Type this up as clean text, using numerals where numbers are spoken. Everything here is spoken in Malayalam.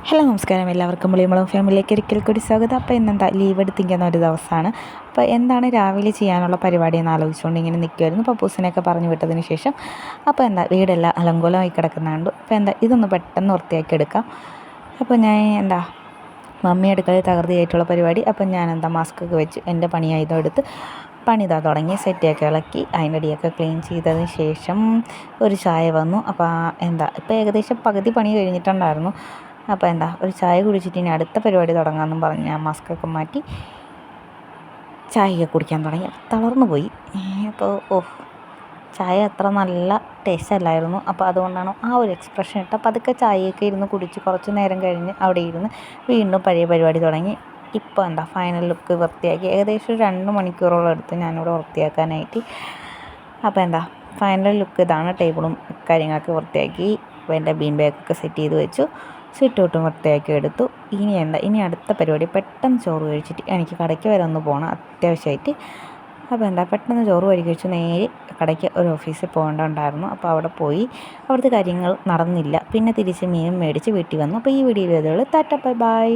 ഹലോ നമസ്കാരം, എല്ലാവർക്കും പുളിയമ്പളം ഫാമിലിയിലേക്ക് ഒരിക്കൽ കൂടി സ്വാഗതം. അപ്പോൾ ഇന്നെന്താ ലീവ് എടുത്തിരിക്കുന്ന ഒരു ദിവസമാണ്. അപ്പോൾ എന്താണ് രാവിലെ ചെയ്യാനുള്ള പരിപാടി എന്ന് ആലോചിച്ചുകൊണ്ട് ഇങ്ങനെ നിൽക്കുമായിരുന്നു. പപ്പൂസിനെയൊക്കെ പറഞ്ഞു വിട്ടതിന് ശേഷം അപ്പോൾ വീടെല്ലാം അലങ്കോലമായി കിടക്കുന്നുണ്ട്. അപ്പോൾ ഇതൊന്ന് പെട്ടെന്ന് വൃത്തിയാക്കി എടുക്കാം. അപ്പോൾ ഞാൻ മമ്മി അടുക്കളയിൽ തകൃതിയായിട്ടുള്ള പരിപാടി. അപ്പം ഞാൻ മാസ്കൊക്കെ വെച്ച് എൻ്റെ പണിയായുധം എടുത്ത് പണിതാ തുടങ്ങി സെറ്റൊക്കെ ഇളക്കി അതിൻ്റെ അടിയൊക്കെ ക്ലീൻ ചെയ്തതിന് ശേഷം ഒരു ചായ വന്നു. അപ്പോൾ ഇപ്പോൾ ഏകദേശം പകുതി പണി കഴിഞ്ഞിട്ടുണ്ടായിരുന്നു. അപ്പോൾ ഒരു ചായ കുടിച്ചിട്ട് ഇനി അടുത്ത പരിപാടി തുടങ്ങാമെന്നും പറഞ്ഞ് ഞാൻ മാസ്കൊക്കെ മാറ്റി ചായയൊക്കെ കുടിക്കാൻ തുടങ്ങി. തളർന്നു പോയി. അപ്പോൾ ചായ അത്ര നല്ല ടേസ്റ്റ് അല്ലായിരുന്നു. അപ്പോൾ അതുകൊണ്ടാണ് ആ ഒരു എക്സ്പ്രഷൻ ഇട്ട് പതുക്കെ ചായയൊക്കെ ഇരുന്ന് കുടിച്ച് കുറച്ച് നേരം കഴിഞ്ഞ് അവിടെ ഇരുന്ന് വീണ്ടും പഴയ പരിപാടി തുടങ്ങി. ഇപ്പോൾ ഫൈനൽ ലുക്ക് വൃത്തിയാക്കി ഏകദേശം 2 മണിക്കൂറോളം എടുത്ത് ഞാനിവിടെ വൃത്തിയാക്കാനായിട്ട്. അപ്പോൾ ഫൈനൽ ലുക്ക് ഇതാണ്. ടേബിളും കാര്യങ്ങളൊക്കെ വൃത്തിയാക്കി എൻ്റെ ബീൻ ബാഗൊക്കെ സെറ്റ് ചെയ്ത് വെച്ചു. സിറ്റൗട്ടും വൃത്തിയാക്കി എടുത്തു. ഇനി അടുത്ത പരിപാടി പെട്ടെന്ന് ചോറ് കഴിച്ചിട്ട് എനിക്ക് കടയ്ക്ക് വരെ ഒന്ന് പോകണം അത്യാവശ്യമായിട്ട്. അപ്പോൾ പെട്ടെന്ന് ചോറ് കഴിച്ചു നേരെ കടയ്ക്ക് ഒരു ഓഫീസിൽ പോകേണ്ടതുണ്ടായിരുന്നു. അപ്പോൾ അവിടെ പോയി അവിടുത്തെ കാര്യങ്ങൾ നടന്നില്ല. പിന്നെ തിരിച്ച് മീനും മേടിച്ച് വീട്ടിൽ വന്നു. അപ്പോൾ ഈ വീഡിയോയിൽ ടാറ്റ ബൈ ബൈ.